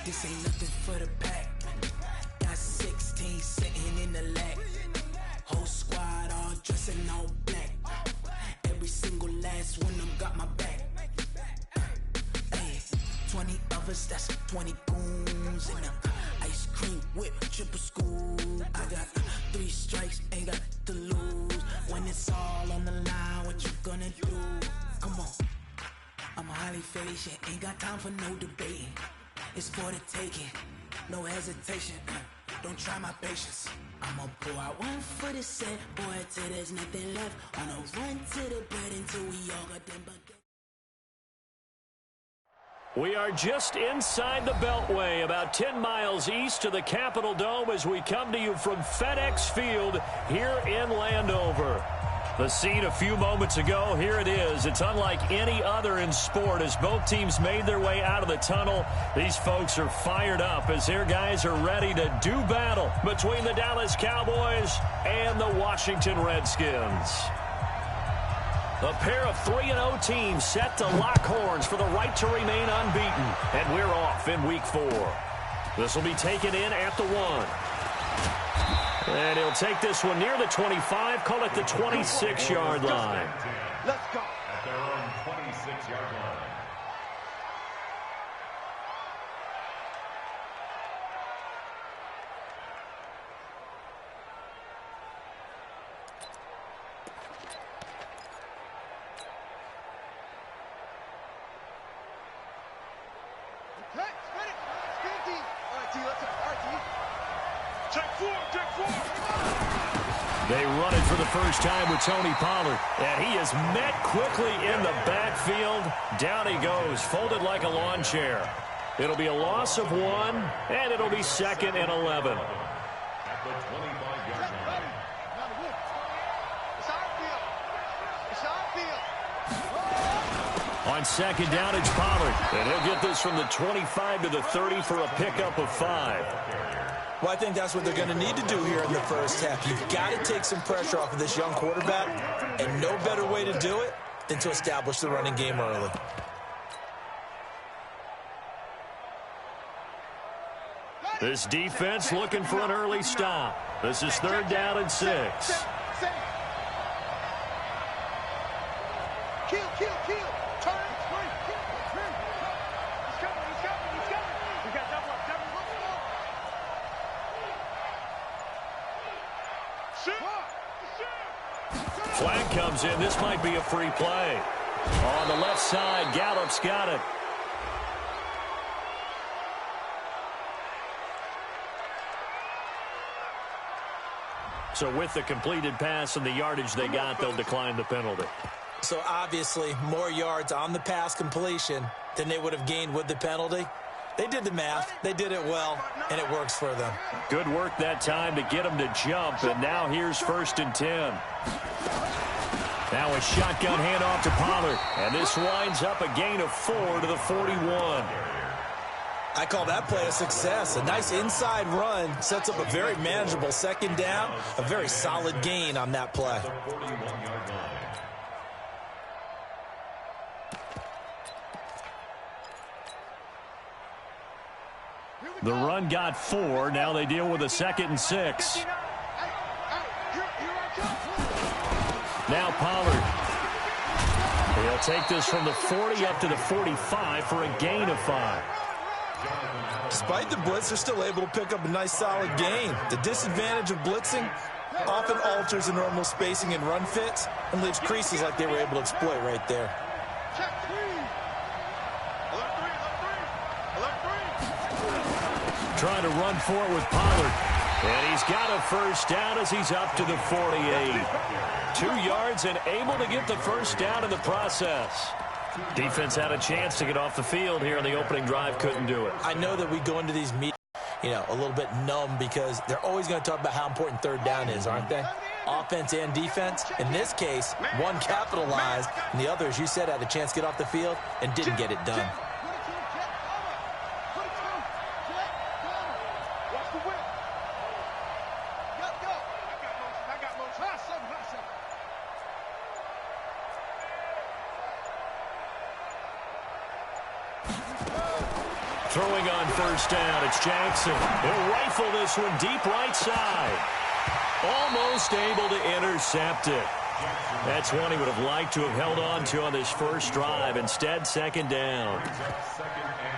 This ain't nothing for the pack. Got 16 sitting in the lag. Whole squad all dressed in all black. Every single last one of them got my back. Hey, 20 of us, that's 20 goons. And ice cream whip, triple school. I got 3 strikes, ain't got to lose. When it's all on the line, what you gonna do? Come on. I'm highly patient, ain't got time for no debating. It's for the taking, no hesitation. Don't try my patience. I'ma pour out one for the set, boy, till there's nothing left. On a run to the bread until we all got them buckets. We are just inside the Beltway, about 10 miles east of the Capitol Dome as we come to you from FedEx Field here in Landover. The scene a few moments ago, here it is. It's unlike any other in sport as both teams made their way out of the tunnel. These folks are fired up as their guys are ready to do battle between the Dallas Cowboys and the Washington Redskins. A pair of 3-0 teams set to lock horns for the right to remain unbeaten. And we're off in week 4. This will be taken in at the 1. And he'll take this one near the 25, call it the 26-yard line. Let's go. At their own 26-yard line. Okay, spin it. Spin it deep. All right, T, let's go. All right, T. Check 4, check 4. They run it for the first time with Tony Pollard. And he is met quickly in the backfield. Down he goes, folded like a lawn chair. It'll be a loss of 1, and it'll be 2nd and 11. At the 25-yard line. It's our field. It's our field. On 2nd down, it's Pollard. And he'll get this from the 25 to the 30 for a pickup of 5. Well, I think that's what they're going to need to do here in the first half. You've got to take some pressure off of this young quarterback, and no better way to do it than to establish the running game early. This defense looking for an early stop. This is 3rd down and 6. Kill. Turn. Turn. He's coming. We got double up. Flag comes in. This might be a free play. On the left side, Gallup's got it. So with the completed pass and the yardage they got, they'll decline the penalty. So obviously, more yards on the pass completion than they would have gained with the penalty. They did the math. They did it well, and it works for them. Good work that time to get them to jump, and now here's 1st and 10. Now a shotgun handoff to Pollard, and this winds up a gain of 4 to the 41. I call that play a success. A nice inside run sets up a very manageable 2nd down, a very solid gain on that play. The run got 4. Now they deal with a 2nd and 6. Now Pollard. He'll take this from the 40 up to the 45 for a gain of 5. Despite the blitz, they're still able to pick up a nice solid gain. The disadvantage of blitzing often alters the normal spacing and run fits and leaves creases like they were able to exploit right there. Trying to run for it with Pollard. And he's got a 1st down as he's up to the 48. 2 yards and able to get the 1st down in the process. Defense had a chance to get off the field here in the opening drive, couldn't do it. I know that we go into these meetings, a little bit numb because they're always going to talk about how important 3rd down is, aren't they? Offense and defense. In this case, one capitalized, and the other, as you said, had a chance to get off the field and didn't get it done. Throwing on first down, it's Jackson. He'll rifle this one deep right side. Almost able to intercept it. That's one he would have liked to have held on to on this first drive. Instead, second down.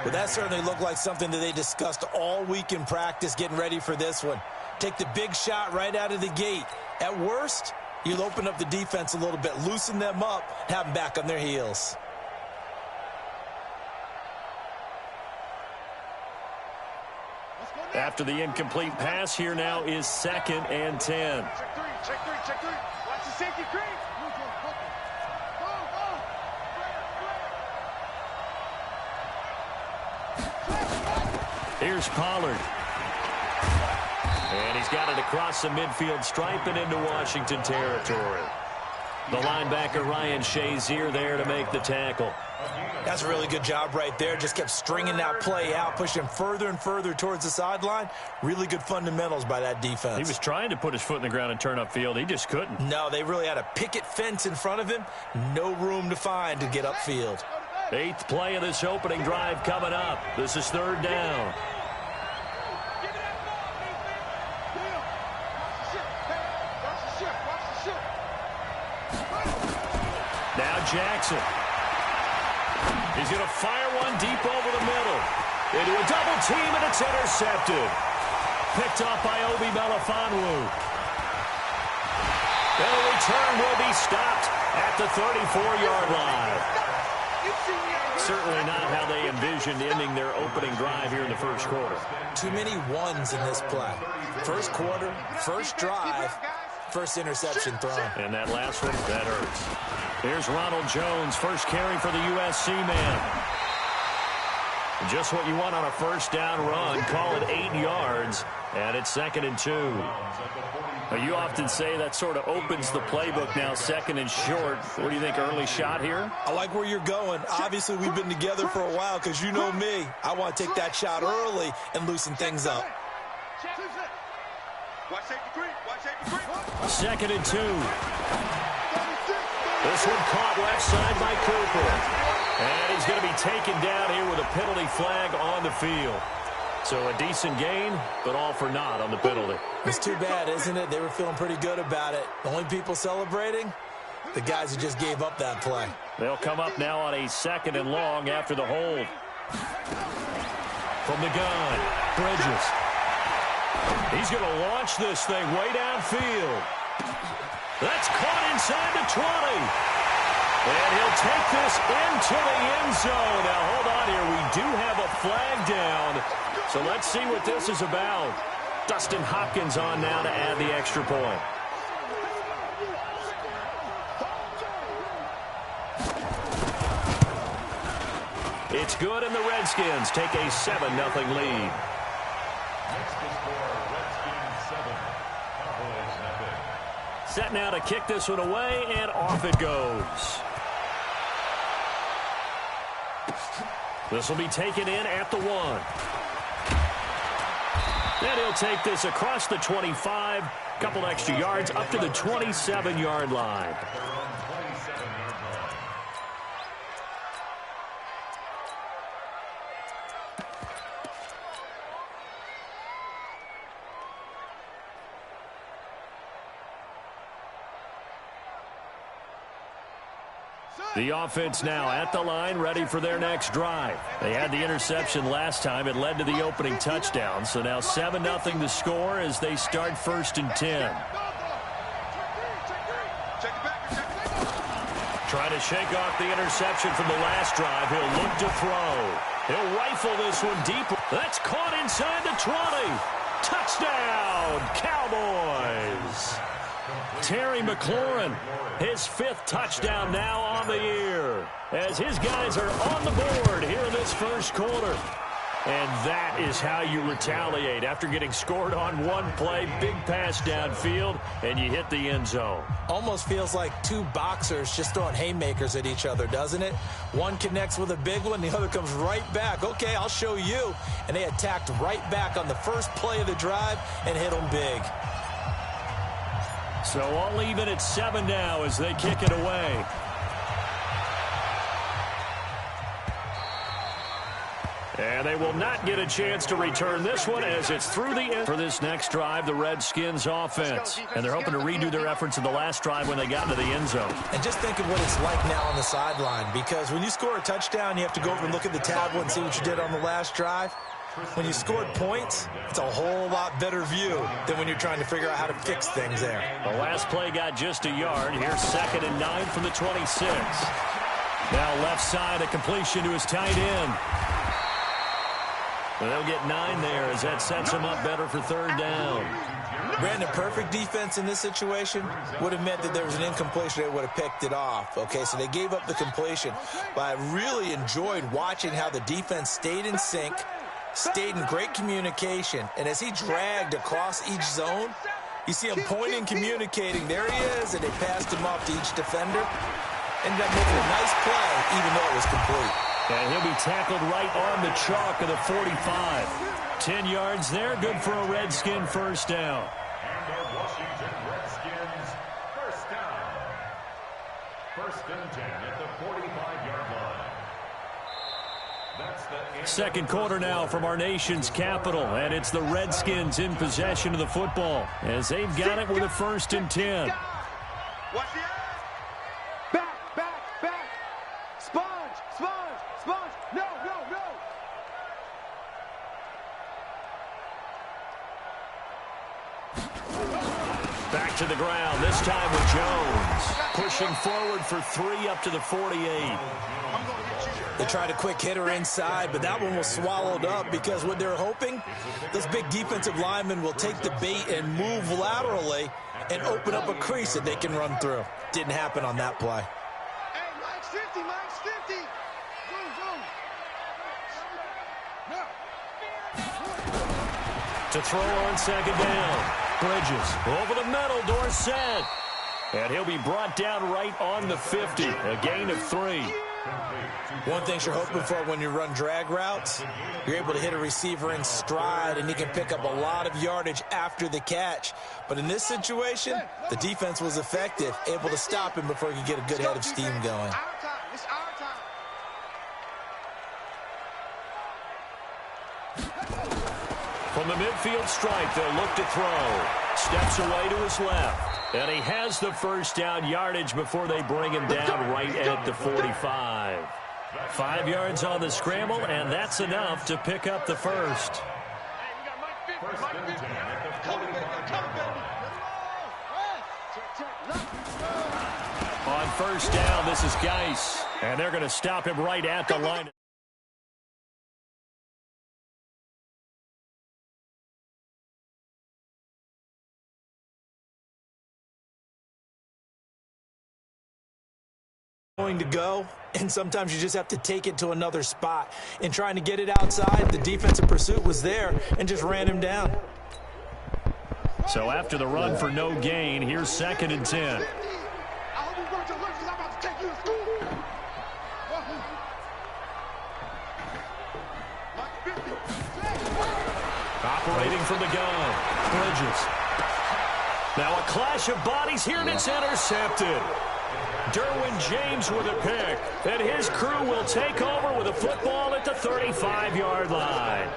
Well, that certainly looked like something that they discussed all week in practice getting ready for this one. Take the big shot right out of the gate. At worst, you'll open up the defense a little bit, loosen them up, have them back on their heels. After the incomplete pass, here now is 2nd and 10. Check three. Watch the safety creep. Here's Pollard. And he's got it across the midfield stripe and into Washington territory. The linebacker Ryan Shazier there to make the tackle. That's a really good job right there. Just kept stringing that play out, pushing him further and further towards the sideline. Really good fundamentals by that defense. He was trying to put his foot in the ground and turn upfield. He just couldn't. No, they really had a picket fence in front of him. No room to find to get upfield. 8th play of this opening drive coming up. This is 3rd down. Now Jackson. He's going to fire one deep over the middle. Into a double team, and it's intercepted. Picked off by Obi Melifonwu. And a return will be stopped at the 34-yard line. Certainly not how they envisioned ending their opening drive here in the first quarter. Too many ones in this play. First quarter, first drive, first interception thrown. And that last one, that hurts. Here's Ronald Jones, first carry for the USC man. Just what you want on a first down run. Call it 8 yards, and it's 2nd and 2. Now, you often say that sort of opens the playbook now, 2nd and short. What do you think, early shot here? I like where you're going. Obviously, we've been together for a while because you know me. I want to take that shot early and loosen things up. 2nd and 2. This one caught left side by Cooper. And he's going to be taken down here with a penalty flag on the field. So a decent gain, but all for naught on the penalty. It's too bad, isn't it? They were feeling pretty good about it. The only people celebrating, the guys who just gave up that play. They'll come up now on a 2nd and long after the hold. From the gun, Bridges. He's going to launch this thing way downfield. That's caught inside the 20. And he'll take this into the end zone. Now, hold on here. We do have a flag down. So let's see what this is about. Dustin Hopkins on now to add the extra point. It's good, and the Redskins take a 7-0 lead. Set now to kick this one away, and off it goes. This will be taken in at the 1. Then he'll take this across the 25, couple extra yards up to the 27-yard line. The offense now at the line, ready for their next drive. They had the interception last time. It led to the opening touchdown. So now 7-0 the score as they start 1st and 10. Trying to shake off the interception from the last drive. He'll look to throw. He'll rifle this one deep. That's caught inside the 20. Touchdown, Cowboys. Terry McLaurin, his 5th touchdown now on the year, as his guys are on the board here in this first quarter. And that is how you retaliate after getting scored on one play, big pass downfield, and you hit the end zone. Almost feels like two boxers just throwing haymakers at each other, doesn't it? One connects with a big one, the other comes right back. Okay, I'll show you. And they attacked right back on the first play of the drive and hit them big. So all even at 7 now as they kick it away. And they will not get a chance to return this one as it's through the end. For this next drive, the Redskins offense. And they're hoping to redo their efforts in the last drive when they got into the end zone. And just think of what it's like now on the sideline, because when you score a touchdown, you have to go over and look at the tablet and see what you did on the last drive. When you scored points, it's a whole lot better view than when you're trying to figure out how to fix things there. The last play got just a yard. Here's 2nd and 9 from the 26. Now left side, a completion to his tight end. Well, they'll get 9 there as that sets them up better for 3rd down. Brandon, perfect defense in this situation would have meant that there was an incompletion. They would have picked it off. Okay, so they gave up the completion. But I really enjoyed watching how the defense stayed in sync, stayed in great communication. And as he dragged across each zone, you see him pointing, communicating. There he is, and they passed him off to each defender. Ended up making a nice play, even though it was complete. And he'll be tackled right on the chalk of the 45. 10 yards there, good for a Redskin 1st down. And the Washington Redskins 1st down. 1st and 10 at the 45-yard line. That's the Second quarter now from our nation's capital, and it's the Redskins in possession of the football as they've got it with a 1st and 10. Watch the eyes. Back. Sponge. No. Back to the ground, this time with Jones. Pushing forward for 3 up to the 48. They tried a quick hitter inside, but that one was swallowed up because what they're hoping, this big defensive lineman will take the bait and move laterally and open up a crease that they can run through. Didn't happen on that play. Hey, Mike's 50. To throw on 2nd down. Bridges over the middle, Dorsett. And he'll be brought down right on the 50. A gain of 3. One thing you're hoping for when you run drag routes, you're able to hit a receiver in stride, and he can pick up a lot of yardage after the catch. But in this situation, the defense was effective, able to stop him before he could get a good head of steam going. It's our time. From the midfield stripe, they'll look to throw. Steps away to his left. And he has the 1st down yardage before they bring him down right at the 45. 5 yards on the scramble, and that's enough to pick up the 1st. Hey, we got Mike 50. On 1st down, this is Geis. And they're going to stop him right at the line. Going to go, and sometimes you just have to take it to another spot. In trying to get it outside, the defensive pursuit was there and just ran him down. So after the run for no gain, here's 2nd and 10. I hope you brought your lunch because I'm about to take you to school. Mike 50. Operating from the gun. Bridges. Now a clash of bodies here, and it's intercepted. Derwin James with a pick, and his crew will take over with a football at the 35-yard line.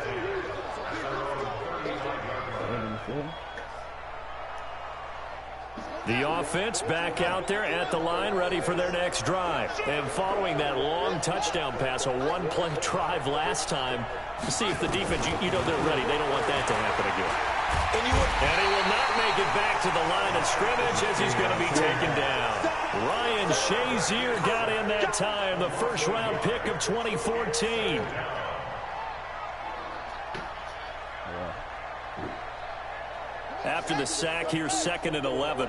The offense back out there at the line, ready for their next drive. And following that long touchdown pass, a one-play drive last time, to see if the defense, you know they're ready. They don't want that to happen again. And he will not make it back to the line of scrimmage as he's going to be taken down. Ryan Shazier got in that time, the 1st-round pick of 2014. After the sack, here's 2nd and 11.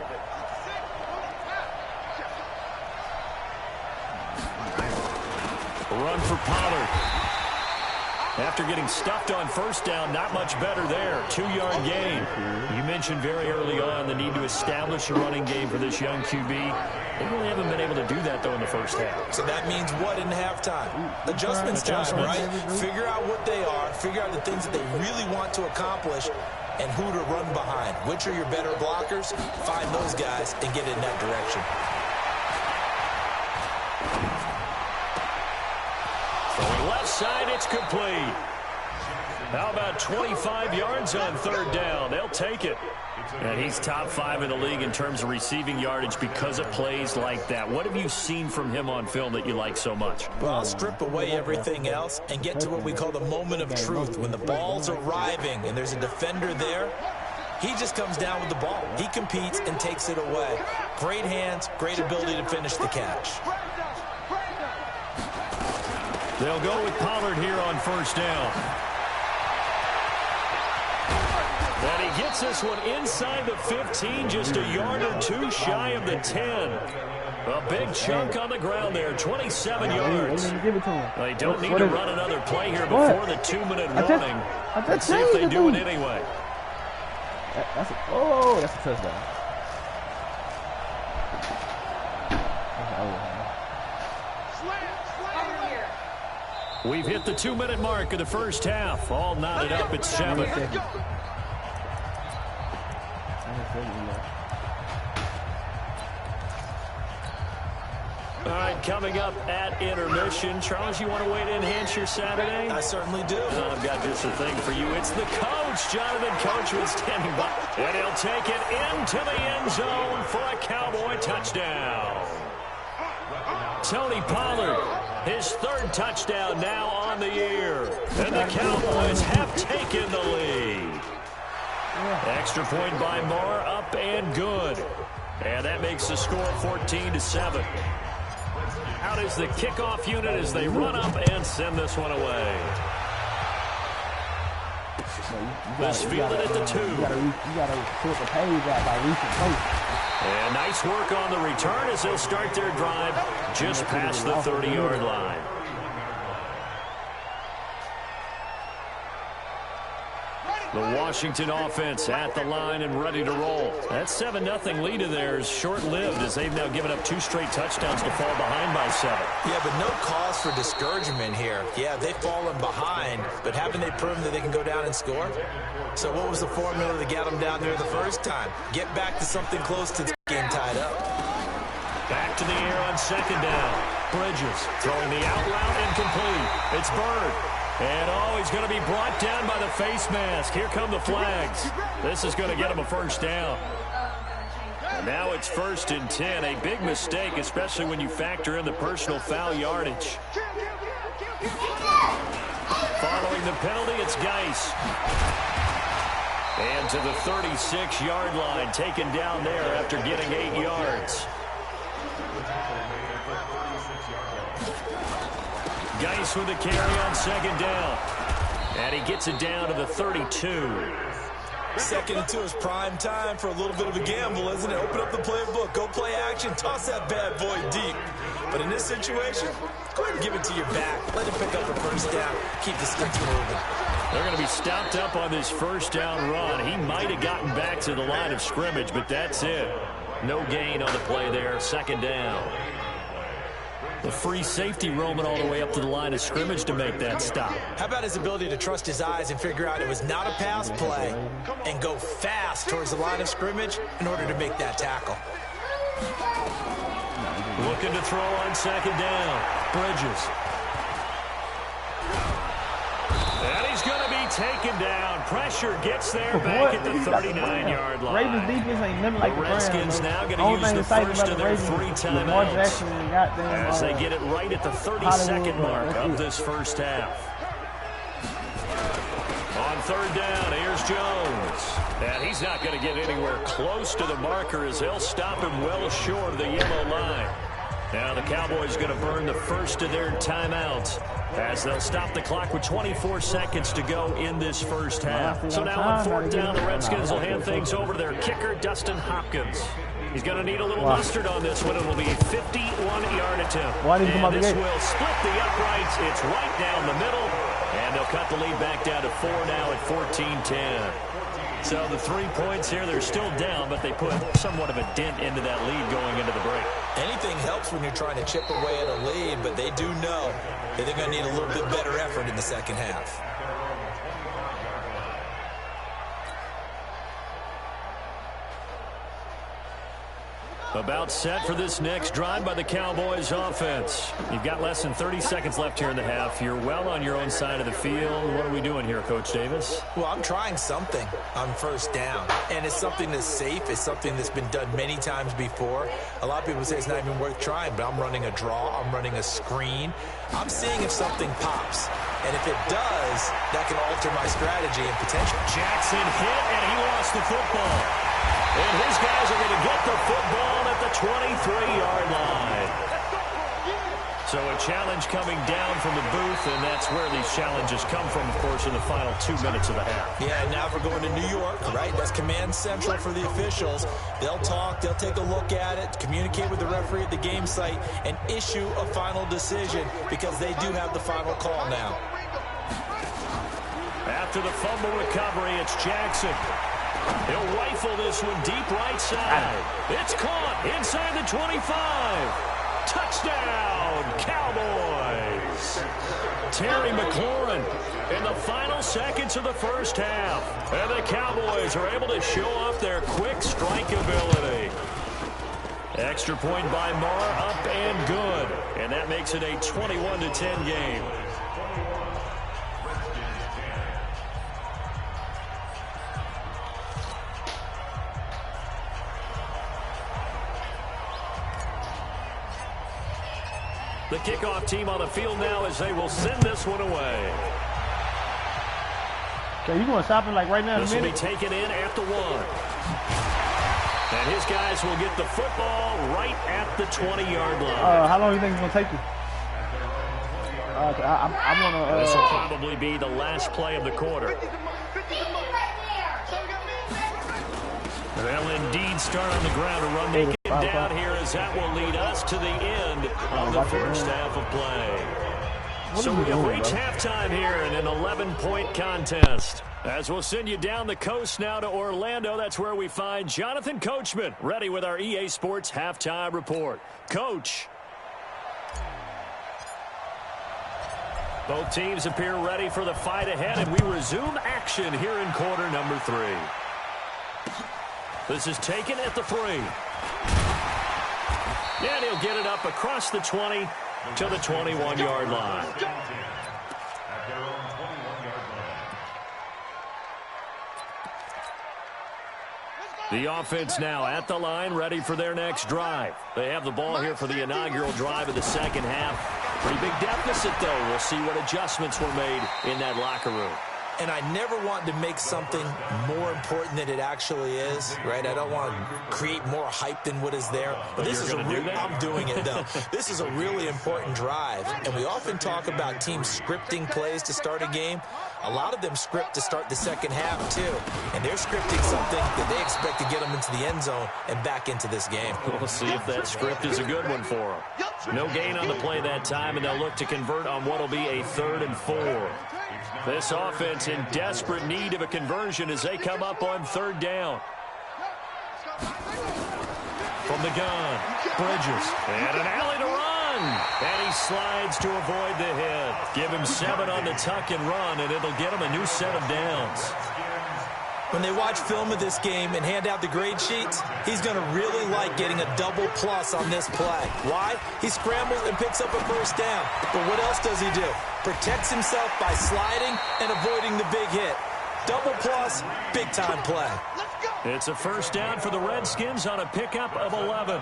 A run for Pollard. After getting stuffed on 1st down, not much better there. 2-yard gain. You mentioned very early on the need to establish a running game for this young QB. They really haven't been able to do that, though, in the 1st half. So that means what in halftime? Adjustments time, right? Figure out what they are, figure out the things that they really want to accomplish, and who to run behind. Which are your better blockers? Find those guys and get in that direction. Throwing left outside. It's complete. How about 25 yards on third down? They'll take it. And he's top 5 in the league in terms of receiving yardage because of plays like that. What have you seen from him on film that you like so much? Well, I'll strip away everything else and get to what we call the moment of truth. When the ball's arriving and there's a defender there, he just comes down with the ball. He competes and takes it away. Great hands, great ability to finish the catch. They'll go with Pollard here on first down. And he gets this one inside the 15, just a yard or two shy of the 10. A big chunk on the ground there, 27 yards. They don't need to run another play here before the 2-minute warning. Let's see if they do it anyway. That's a touchdown. We've hit the 2-minute mark of the first half. All knotted up at 7. All right, coming up at intermission. Charles, you want to wait to enhance your Saturday? I certainly do. I've got just a thing for you. It's the coach, Jonathan Coachman, standing by. And he'll take it into the end zone for a Cowboy touchdown. Tony Pollard, his 3rd touchdown now on the year. And the Cowboys have taken the lead. Extra point by Moore, up and good. And that makes the score 14-7. Out is the kickoff unit as they run up and send this one away. This fielded at the 2. You gotta put the page out by reaching post. And nice work on the return as they'll start their drive just past the 30-yard line. The Washington offense at the line and ready to roll. That 7-0 lead of theirs short-lived as they've now given up 2 straight touchdowns to fall behind by 7. Yeah, but no cause for discouragement here. Yeah, they've fallen behind, but haven't they proven that they can go down and score? So what was the formula to get them down there the first time? Get back to something close to the game tied up. Back to the air on second down. Bridges throwing the out route incomplete. It's Bird. And, he's going to be brought down by the face mask. Here come the flags. This is going to get him a first down. And now it's 1st and 10. A big mistake, especially when you factor in the personal foul yardage. Following the penalty, it's Geis. And to the 36-yard line, taken down there after getting 8 yards. Geis with a carry on second down. And he gets it down to the 32. 2nd and 2 is prime time for a little bit of a gamble, isn't it? Open up the playbook, go play action, toss that bad boy deep. But in this situation, go ahead and give it to your back. Let him pick up a first down. Keep the sticks moving. They're going to be stopped up on this first down run. He might have gotten back to the line of scrimmage, but that's it. No gain on the play there. 2nd down. The free safety roaming all the way up to the line of scrimmage to make that stop. How about his ability to trust his eyes and figure out it was not a pass play and go fast towards the line of scrimmage in order to make that tackle? Looking to throw on second down. Bridges. And he's going to be taken down. Pressure gets there back at the 39-yard line. Ravens defense ain't never like the Redskins now going to use the first of their 3 timeouts as they get it right at the 32nd mark of this first half. On 3rd down, here's Jones. And he's not going to get anywhere close to the marker as they'll stop him well short of the yellow line. Now the Cowboys going to burn the first of their timeouts as they'll stop the clock with 24 seconds to go in this first half. So now on 4th down, the Redskins will hand things over to their kicker, Dustin Hopkins. He's going to need a little mustard on this one. It will be a 51-yard attempt. And this will split the uprights. It's right down the middle. And they'll cut the lead back down to 4 now at 14-10. So the 3 points here, they're still down, but they put somewhat of a dent into that lead going into the break. Anything helps when you're trying to chip away at a lead, but they do know that they're going to need a little bit better effort in the second half. About set for this next drive by the Cowboys offense. You've got less than 30 seconds left here in the half. You're well on your own side of the field. What are we doing here, Coach Davis? Well, I'm trying something on first down, and it's something that's safe. It's something that's been done many times before. A lot of people say it's not even worth trying, but I'm running a draw. I'm running a screen. I'm seeing if something pops, and if it does, that can alter my strategy and potential. Jackson hit, and he lost the football. And his guys are going to get the football at the 23-yard line. So a challenge coming down from the booth, and that's where these challenges come from, of course, in the final 2 minutes of the half. Yeah, and now we're going to New York, right? That's command central for the officials. They'll talk, they'll take a look at it, communicate with the referee at the game site, and issue a final decision because they do have the final call now. After the fumble recovery, it's Jackson. He'll rifle this one deep right side. It's caught inside the 25. Touchdown, Cowboys. Terry McLaurin in the final seconds of the first half. And the Cowboys are able to show off their quick strike ability. Extra point by Marr, up and good. And that makes it a 21-10 game. The kickoff team on the field now as they will send this one away. Okay, you going shopping like right now? This will be taken in at the 1. And his guys will get the football right at the 20-yard line. How long do you think it's going to take you? I want to... This will probably be the last play of the quarter. They'll indeed start on the ground to run naked down here as that will lead us to the end of the first half of play. So we have reached halftime here in an 11-point contest. As we'll send you down the coast now to Orlando, that's where we find Jonathan Coachman ready with our EA Sports halftime report. Coach. Both teams appear ready for the fight ahead, and we resume action here in quarter number 3. This is taken at the 3. And he'll get it up across the 20 to the 21-yard line. The offense now at the line, ready for their next drive. They have the ball here for the inaugural drive of the second half. Pretty big deficit, though. We'll see what adjustments were made in that locker room. And I never want to make something more important than it actually is, right? I don't want to create more hype than what is there. But this is I'm doing it, though. This is a really important drive. And we often talk about teams scripting plays to start a game. A lot of them script to start the second half, too. And they're scripting something that they expect to get them into the end zone and back into this game. We'll see if that script is a good one for them. No gain on the play that time, and they'll look to convert on what will be a 3rd and 4. This offense in desperate need of a conversion as they come up on 3rd down. From the gun, Bridges, and an alley to run. And he slides to avoid the hit. Give him 7 on the tuck and run, and it'll get him a new set of downs. When they watch film of this game and hand out the grade sheets, he's going to really like getting a double plus on this play. Why? He scrambles and picks up a first down. But what else does he do? Protects himself by sliding and avoiding the big hit. Double plus, big-time play. It's a first down for the Redskins on a pickup of 11.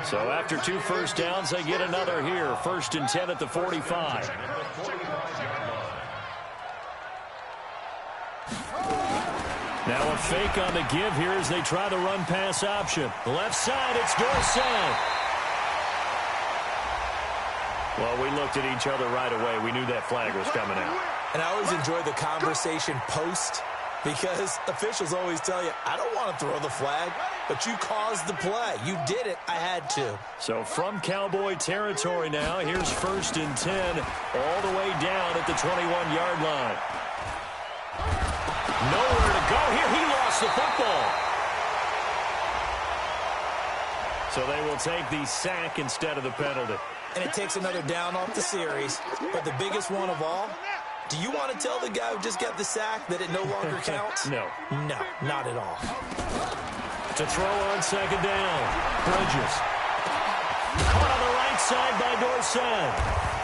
So after 2 first downs, they get another here. 1st and 10 at the 45. Now a fake on the give here as they try the run-pass option. Left side, it's Dorsett. Well, we looked at each other right away. We knew that flag was coming out. And I always enjoy the conversation post because officials always tell you, I don't want to throw the flag, but you caused the play. You did it. I had to. So from Cowboy territory now, here's 1st and 10 all the way down at the 21-yard line. Nowhere to go here. He lost the football. So they will take the sack instead of the penalty. And it takes another down off the series. But the biggest one of all, do you want to tell the guy who just got the sack that it no longer counts? No. No, not at all. To throw on second down. Bridges. Caught on the right side by Dorsett.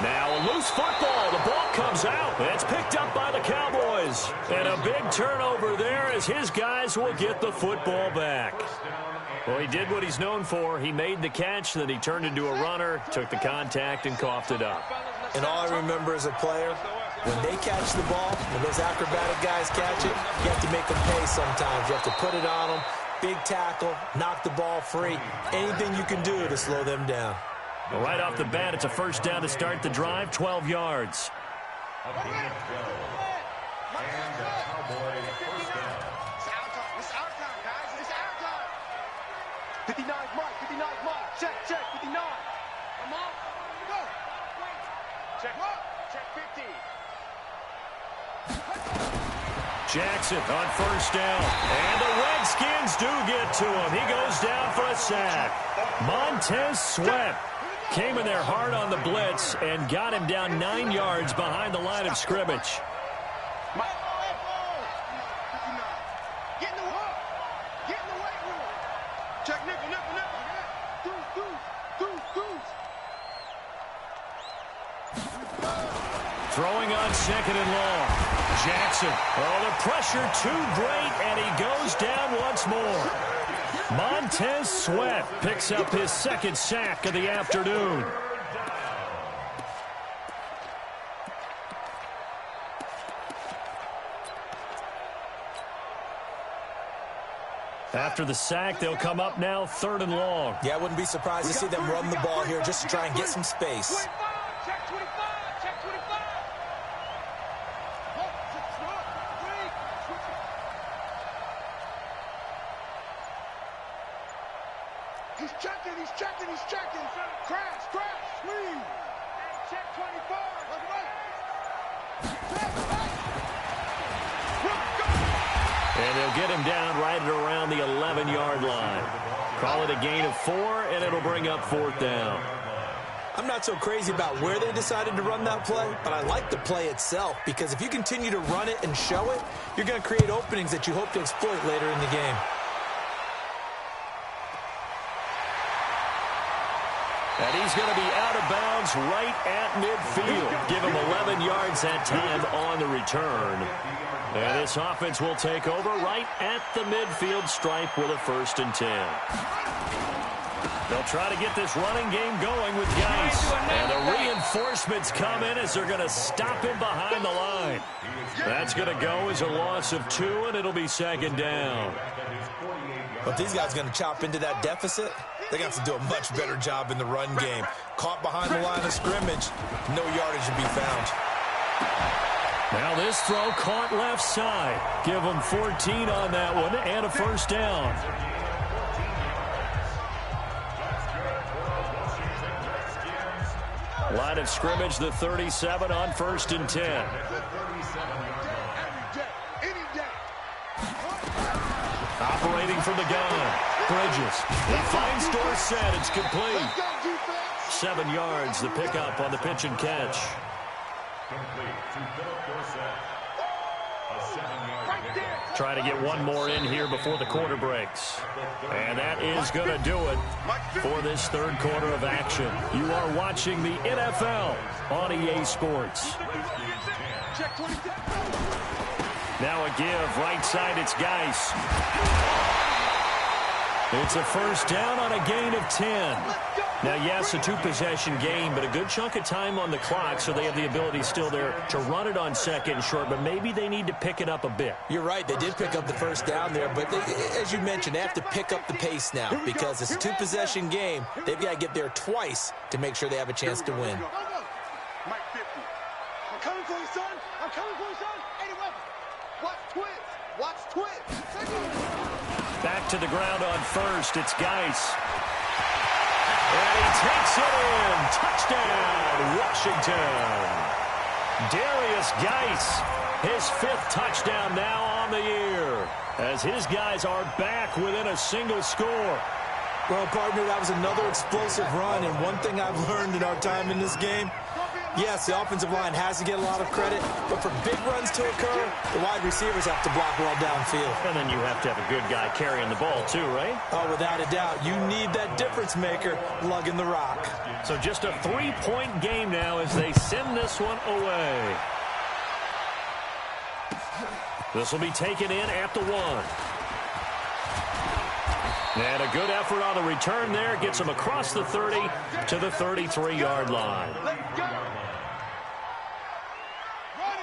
Now a loose football. The ball comes out. It's picked up by the Cowboys. And a big turnover there as his guys will get the football back. Well, he did what he's known for. He made the catch, then he turned into a runner, took the contact, and coughed it up. And all I remember as a player, when they catch the ball, when those acrobatic guys catch it, you have to make them pay sometimes. You have to put it on them. Big tackle, knock the ball free. Anything you can do to slow them down. Well, right off the bat, it's a first down to start the drive, 12 yards. And the Cowboy first down. It's our time, guys. It's our time. 59's mark. 59's mark. Check. 59. Come on. Go. Check. Check 50. Jackson on first down. And the Redskins do get to him. He goes down for a sack. Montez Sweat came in there hard on the blitz and got him down 9 yards behind the line of scrimmage. Get in the way. Get in the weight room. Check nickel. Deuce. Throwing on second and long. Jackson. Oh, the pressure too great, and he goes down once more. Montez Sweat picks up his second sack of the afternoon. After the sack, they'll come up now 3rd and long. Yeah, I wouldn't be surprised to see them run the ball here just to try and get some space. Check 25. He's checking. Crash, squeeze. Check 24. And they'll get him down right at around the 11-yard line. Call it a gain of 4, and it'll bring up 4th down. I'm not so crazy about where they decided to run that play, but I like the play itself because if you continue to run it and show it, you're going to create openings that you hope to exploit later in the game. And he's going to be out of bounds right at midfield. Give him 11 yards that time on the return. And this offense will take over right at the midfield stripe with a 1st and 10. They'll try to get this running game going with Geis. And the reinforcements come in as they're going to stop him behind the line. That's going to go as a loss of 2, and it'll be 2nd down. But these guys are going to chop into that deficit. They're going to have to do a much better job in the run game. Caught behind the line of scrimmage, no yardage to be found. Now this throw caught left side. Give them 14 on that one and a 1st down. Line of scrimmage, the 37 on 1st and 10. Operating from the gun. Bridges. He finds Dorsett. It's complete. 7 yards, the pickup on the pitch and catch. Try to get one more in here before the quarter breaks. And that is going to do it for this 3rd quarter of action. You are watching the NFL on EA Sports. Now a give. Right side, it's Geis. It's a 1st down on a gain of 10. Now, yes, a 2-possession game, but a good chunk of time on the clock, so they have the ability still there to run it on 2nd and short, but maybe they need to pick it up a bit. You're right. They did pick up the 1st down there, but as you mentioned, they have to pick up the pace now because it's a 2-possession game. They've got to get there twice to make sure they have a chance to win. Mike 50. I'm coming for you, son. 80 weapons. Watch twins. Back to the ground on 1st. It's Geis. And he takes it in. Touchdown, Washington. Darius Geis, his 5th touchdown now on the year, as his guys are back within a single score. Well, partner, that was another explosive run, and one thing I've learned in our time in this game, Yes, the offensive line has to get a lot of credit, but for big runs to occur, the wide receivers have to block well downfield. And then you have to have a good guy carrying the ball too, right? Oh, without a doubt. You need that difference maker lugging the rock. So just a 3-point game now as they send this one away. This will be taken in at the 1. And a good effort on the return there. Gets him across the 30 to the 33-yard line.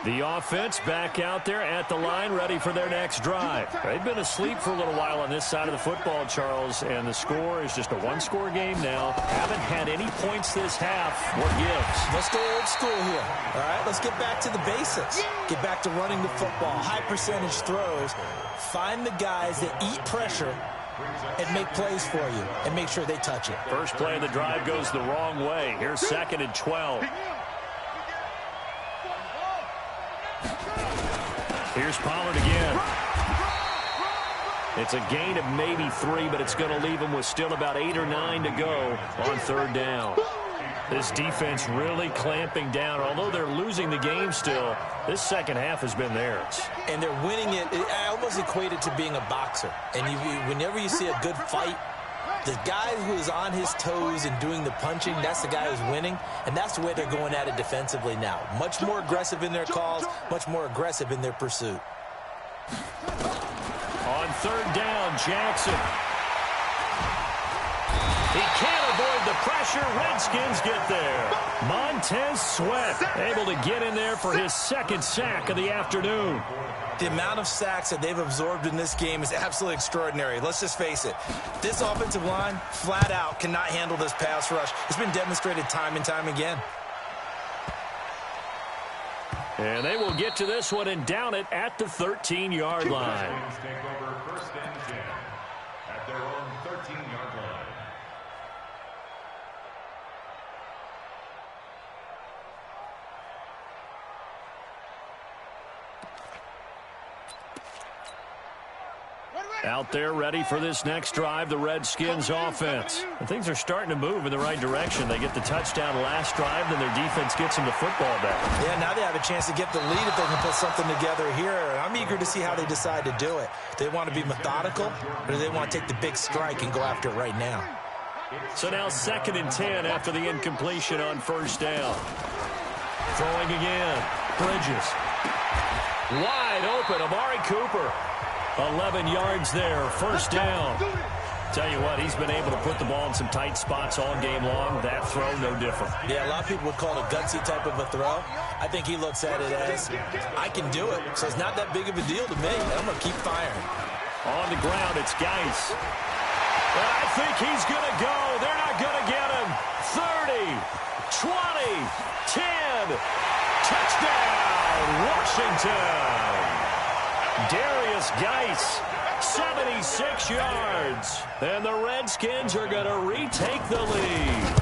The offense back out there at the line, ready for their next drive. They've been asleep for a little while on this side of the football, Charles, and the score is just a one-score game now. Haven't had any points this half. What gives? Let's go old school here. All right, let's get back to the basics. Get back to running the football, high-percentage throws. Find the guys that eat pressure and make plays for you and make sure they touch it. First play of the drive goes the wrong way. Here's 2nd and 12. Here's Pollard again. It's a gain of maybe 3, but it's going to leave him with still about 8 or 9 to go on 3rd down. This defense really clamping down. Although they're losing the game still, this second half has been theirs. And they're winning it. I almost equate it to being a boxer. And whenever you see a good fight, the guy who is on his toes and doing the punching, that's the guy who's winning. And that's the way they're going at it defensively now. Much more aggressive in their calls, much more aggressive in their pursuit. On 3rd down, Jackson. He can't avoid the pressure. Redskins get there. Montez Sweat able to get in there for his 2nd sack of the afternoon. The amount of sacks that they've absorbed in this game is absolutely extraordinary. Let's just face it. This offensive line, flat out, cannot handle this pass rush. It's been demonstrated time and time again. And they will get to this one and down it at the 13-yard line. Take over 1st and 10 at their own 13-yard line. Out there ready for this next drive, the Redskins offense. And things are starting to move in the right direction. They get the touchdown last drive, then their defense gets them the football back. Yeah, now they have a chance to get the lead if they can put something together here. I'm eager to see how they decide to do it. Do they want to be methodical, or do they want to take the big strike and go after it right now? So now 2nd and 10 after the incompletion on 1st down. Throwing again. Bridges. Wide open, Amari Cooper. 11 yards there, 1st down. Tell you what, he's been able to put the ball in some tight spots all game long. That throw, no different. Yeah, a lot of people would call it a gutsy type of a throw. I think he looks at it as, I can do it. So it's not that big of a deal to me. I'm going to keep firing. On the ground, it's Geis. And I think he's going to go. They're not going to get him. 30, 20, 10. Touchdown, Washington. Darius Geis, 76 yards. And the Redskins are going to retake the lead.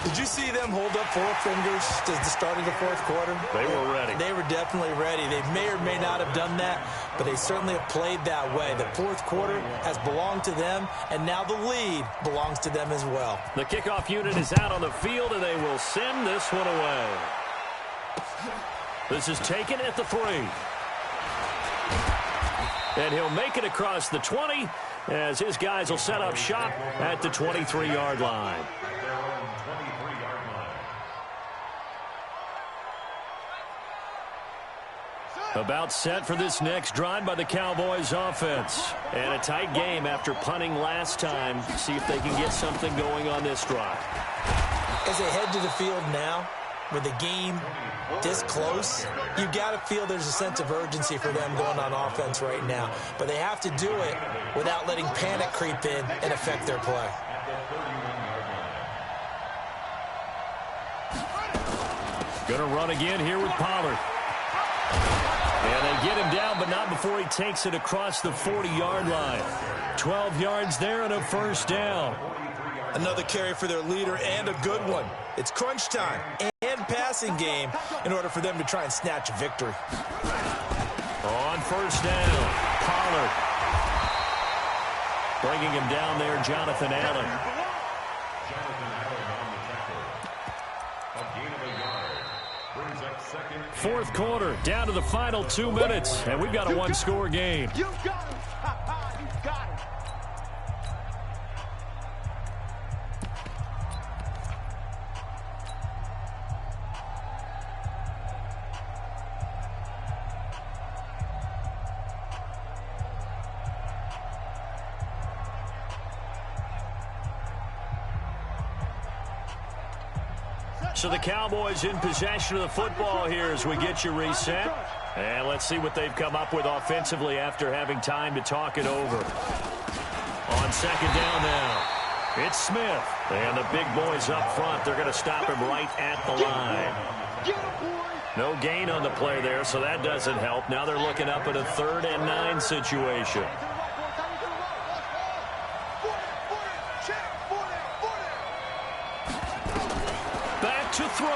Did you see them hold up 4 fingers at the start of the 4th quarter? They were ready. They were definitely ready. They may or may not have done that, but they certainly have played that way. The 4th quarter has belonged to them, and now the lead belongs to them as well. The kickoff unit is out on the field, and they will send this one away. This is taken at the 3. And he'll make it across the 20 as his guys will set up shop at the 23-yard line. About set for this next drive by the Cowboys offense. And a tight game after punting last time. See if they can get something going on this drive. As they head to the field now, with the game this close, you got to feel there's a sense of urgency for them going on offense right now. But they have to do it without letting panic creep in and affect their play. Going to run again here with Pollard. And they get him down, but not before he takes it across the 40-yard line. 12 yards there and a 1st down. Another carry for their leader and a good one. It's crunch time and passing game in order for them to try and snatch a victory. On 1st down, Pollard. Bringing him down there, Jonathan Allen. Jonathan Allen on the tackle. A gain of 1 yard. Brings up second. Fourth quarter, down to the final 2 minutes, and we've got a one-score game. You got him. You got him. So the Cowboys in possession of the football here as we get you reset. And let's see what they've come up with offensively after having time to talk it over. On second down now, it's Smith. And the big boys up front, they're going to stop him right at the line. No gain on the play there, so that doesn't help. Now they're looking up at a 3rd and 9 situation. To throw.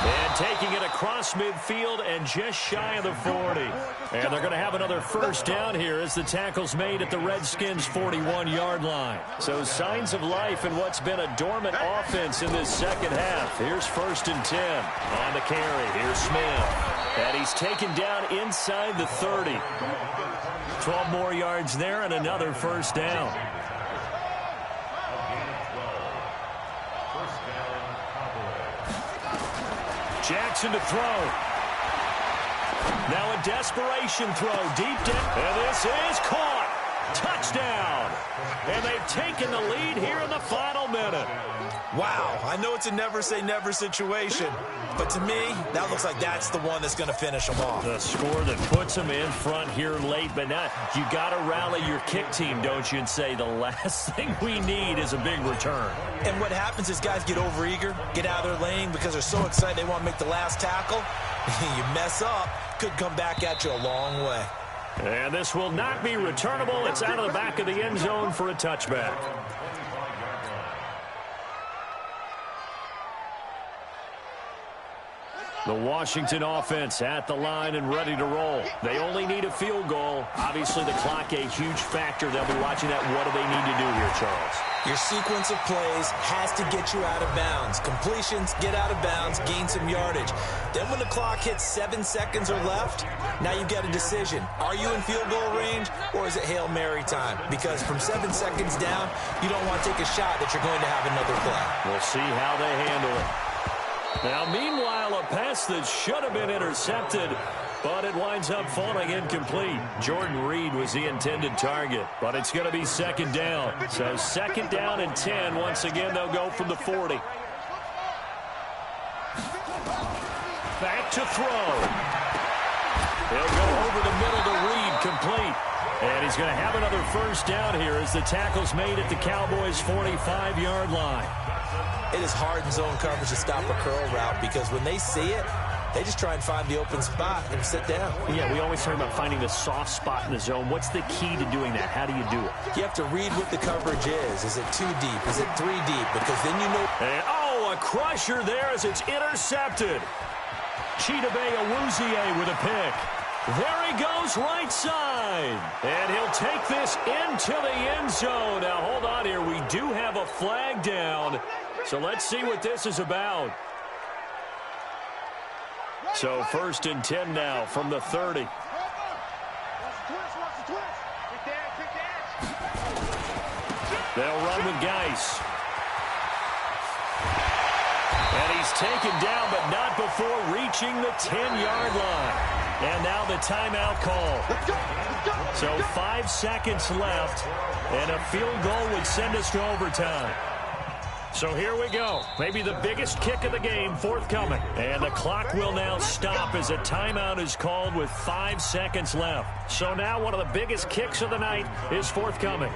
And taking it across midfield and just shy of the 40. And they're going to have another first down here as the tackle's made at the Redskins' 41-yard line. So signs of life in what's been a dormant offense in this second half. Here's 1st and 10 on the carry. Here's Smith. And he's taken down inside the 30. 12 more yards there and another first down. Jackson to throw. Now a desperation throw deep down. And this is caught. Touchdown. And they've taken the lead here in the final minute. Wow, I know it's a never-say-never situation, but to me, that looks like that's the one that's going to finish them off. The score that puts them in front here late, but not. You got to rally your kick team, don't you, and say the last thing we need is a big return. And what happens is guys get overeager, get out of their lane because they're so excited they want to make the last tackle. You mess up, could come back at you a long way. And this will not be returnable. It's out of the back of the end zone for a touchback. The Washington offense at the line and ready to roll. They only need a field goal. Obviously, the clock a huge factor. They'll be watching that. What do they need to do here, Charles? Your sequence of plays has to get you out of bounds. Completions, get out of bounds, gain some yardage. Then when the clock hits 7 seconds or left, now you've got a decision. Are you in field goal range or is it Hail Mary time? Because from 7 seconds down, you don't want to take a shot that you're going to have another play. We'll see how they handle it. Now, meanwhile, a pass that should have been intercepted, but it winds up falling incomplete. Jordan Reed was the intended target, but it's going to be second down. So second down and 10. Once again, they'll go from the 40. Back to throw. He'll go over the middle to Reed, complete. And he's going to have another first down here as the tackle's made at the Cowboys' 45-yard line. It is hard in zone coverage to stop a curl route because when they see it, they just try and find the open spot and sit down. Yeah, we always talk about finding the soft spot in the zone. What's the key to doing that? How do you do it? You have to read what the coverage is. Is it 2 deep? Is it 3 deep? Because then you know. And, a crusher there as it's intercepted. Chidobe Awuzie with a pick. There he goes right side. And he'll take this into the end zone. Now, hold on here. We do have a flag down. So let's see what this is about. So 1st and 10 now from the 30. They'll run with Geis. And he's taken down, but not before reaching the 10-yard line. And now the timeout call. So 5 seconds left, and a field goal would send us to overtime. So here we go. Maybe the biggest kick of the game forthcoming. And the clock will now stop as a timeout is called with 5 seconds left. So now one of the biggest kicks of the night is forthcoming.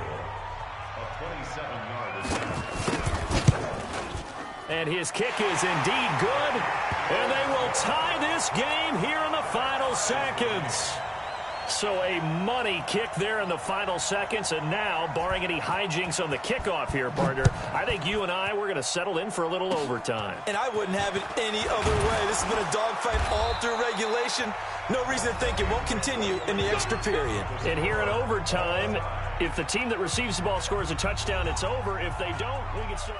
And his kick is indeed good. And they will tie this game here in the final seconds. So a money kick there in the final seconds. And now, barring any hijinks on the kickoff here, partner, I think you and I, we're going to settle in for a little overtime. And I wouldn't have it any other way. This has been a dogfight all through regulation. No reason to think it won't continue in the extra period. And here in overtime, if the team that receives the ball scores a touchdown, it's over. If they don't, we can still...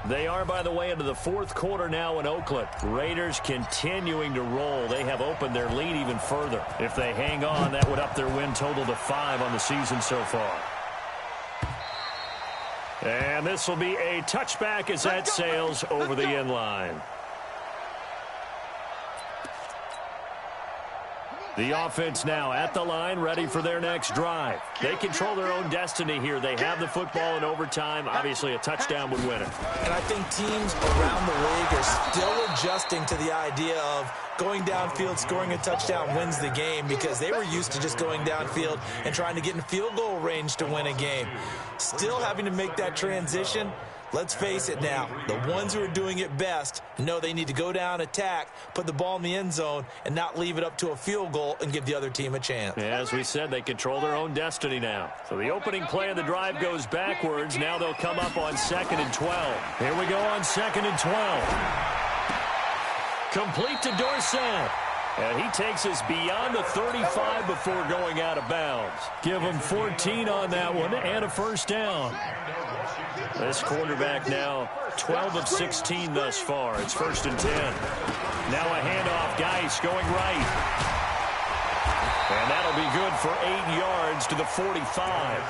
They are, by the way, into the fourth quarter now in Oakland. Raiders continuing to roll. They have opened their lead even further. If they hang on, that would up their win total to 5 on the season so far. And this will be a touchback as that sails over the end line. The offense now at the line, ready for their next drive. They control their own destiny here. They have the football in overtime. Obviously, a touchdown would win it. And I think teams around the league are still adjusting to the idea of going downfield, scoring a touchdown wins the game, because they were used to just going downfield and trying to get in field goal range to win a game. Still having to make that transition. Let's face it now, the ones who are doing it best know they need to go down, attack, put the ball in the end zone, and not leave it up to a field goal and give the other team a chance. As we said, they control their own destiny now. So the opening play of the drive goes backwards. Now they'll come up on 2nd and 12. Here we go on 2nd and 12. Complete to Dorsett. And he takes us beyond the 35 before going out of bounds. Give him 14 on that one and a first down. This quarterback now 12 of 16 thus far. It's 1st and 10. Now a handoff. Geis going right. And that'll be good for 8 yards to the 45.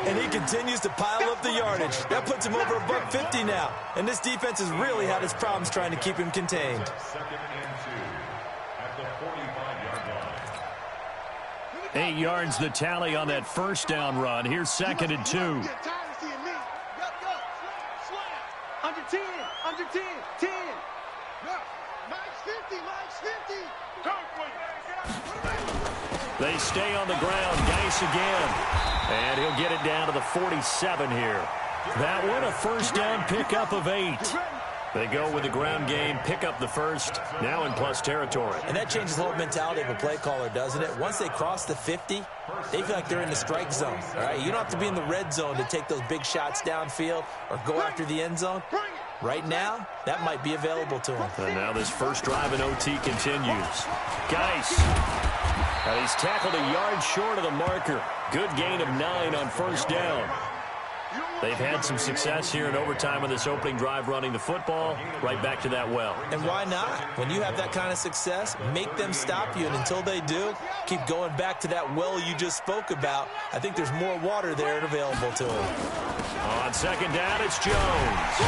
And he continues to pile up the yardage. That puts him over $150 now. And this defense has really had its problems trying to keep him contained. 2nd and 2 at the 45-yard line. 8 yards the tally on that first down run. Here's 2nd and 2. Under 10, under 10, 10. Max 50, Max 50. They stay on the ground. Geis again. And he'll get it down to the 47 here. That one a first down pickup of 8. They go with the ground game, pick up the first, now in plus territory. And that changes the whole mentality of a play caller, doesn't it? Once they cross the 50, they feel like they're in the strike zone. All right? You don't have to be in the red zone to take those big shots downfield or go after the end zone. Right now, that might be available to them. And now this first drive in OT continues. Geis. And he's tackled a yard short of the marker. Good gain of 9 on first down. They've had some success here in overtime on this opening drive running the football. Right back to that well. And why not? When you have that kind of success, make them stop you. And until they do, keep going back to that well you just spoke about. I think there's more water there and available to them. On 2nd down, it's Jones.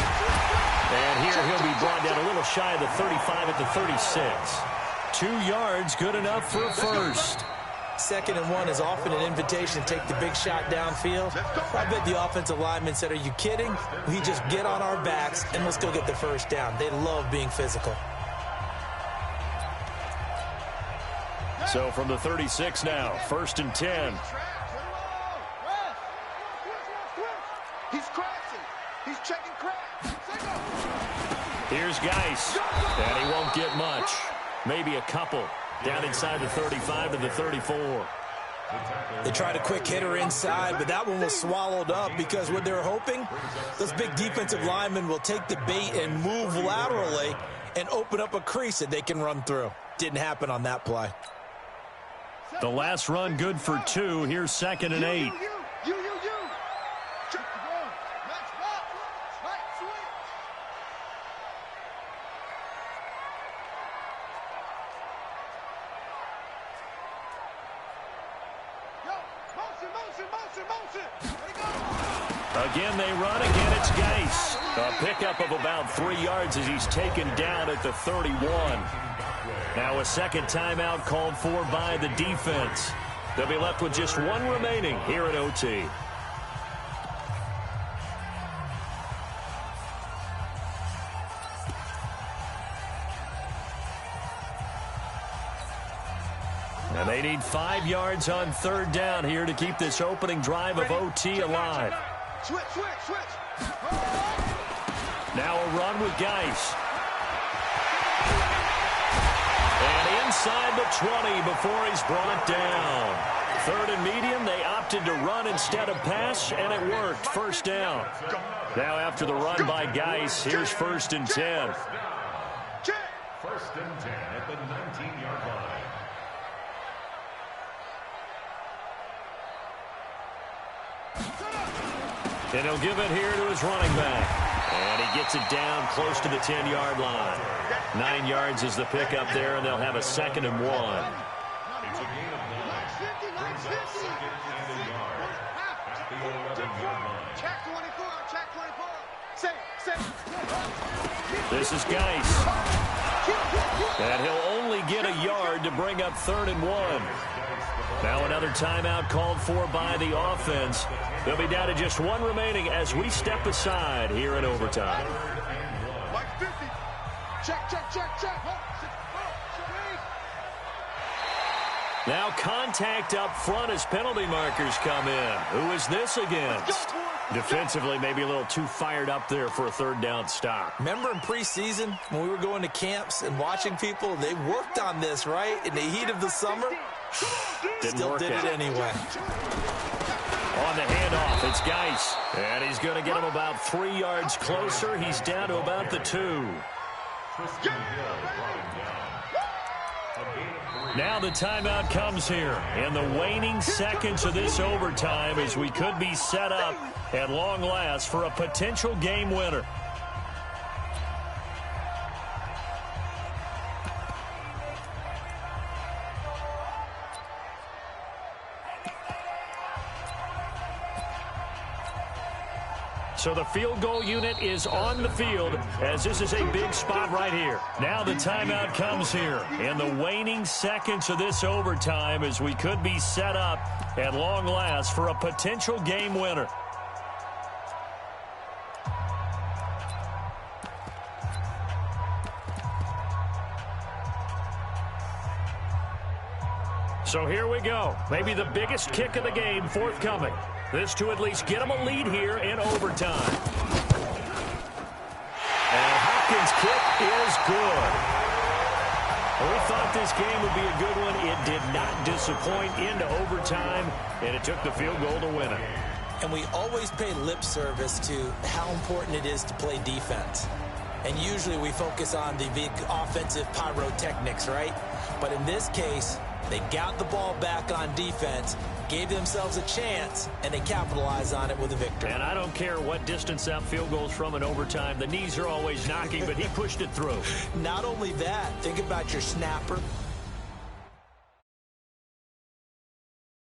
And here he'll be brought down a little shy of the 35 at the 36. 2 yards, good enough for a first. 2nd and 1 is often an invitation to take the big shot downfield. I bet the offensive lineman said, are you kidding? We just get on our backs and let's go get the first down. They love being physical. So from the 36 now, 1st and 10. He's crashing. He's checking crash. Here's Geis. And he won't get much. Maybe a couple. Down inside the 35 to the 34. They tried a quick hitter inside, but that one was swallowed up because what they're hoping, those big defensive linemen will take the bait and move laterally and open up a crease that they can run through. Didn't happen on that play. The last run good for 2. Here's 2nd and 8. Again, they run. Again, it's Geis. A pickup of about 3 yards as he's taken down at the 31. Now a second timeout called for by the defense. They'll be left with just 1 remaining here at OT. And they need 5 yards on 3rd down here to keep this opening drive of OT alive. Switch. Now a run with Geis. And inside the 20 before he's brought down. 3rd and medium, they opted to run instead of pass, and it worked. First down. Now after the run by Geis, here's 1st and 10. 1st and 10 at the 19-yard line. And he'll give it here to his running back. And he gets it down close to the 10-yard line. 9 yards is the pickup there, and they'll have a 2nd and 1. It's a gain of 9. Brings up 2nd and a yard at the 11-yard line. Check 24, check 24. This is Geis. And he'll only get a yard to bring up 3rd and 1. Now another timeout called for by the offense. They'll be down to just 1 remaining as we step aside here in overtime. Like 50. Check. Now contact up front as penalty markers come in. Who is this against? Defensively, maybe a little too fired up there for a 3rd down stop. Remember in preseason when we were going to camps and watching people, they worked on this, right? In the heat of the summer, still did it anyway. On the handoff, it's Geis. And he's going to get him about 3 yards closer. He's down to about the 2. Now the timeout comes here in the waning seconds of this overtime as we could be set up at long last for a potential game winner. So the field goal unit is on the field as this is a big spot right here. Now the timeout comes here in the waning seconds of this overtime as we could be set up at long last for a potential game winner. So here we go. Maybe the biggest kick of the game forthcoming. This to at least get them a lead here in overtime. And Hopkins' kick is good. We thought this game would be a good one. It did not disappoint into overtime, and it took the field goal to win it. And we always pay lip service to how important it is to play defense. And usually we focus on the big offensive pyrotechnics, right? But in this case, they got the ball back on defense, gave themselves a chance, and they capitalized on it with a victory. And I don't care what distance that field goes from in overtime. The knees are always knocking, but he pushed it through. Not only that, think about your snapper,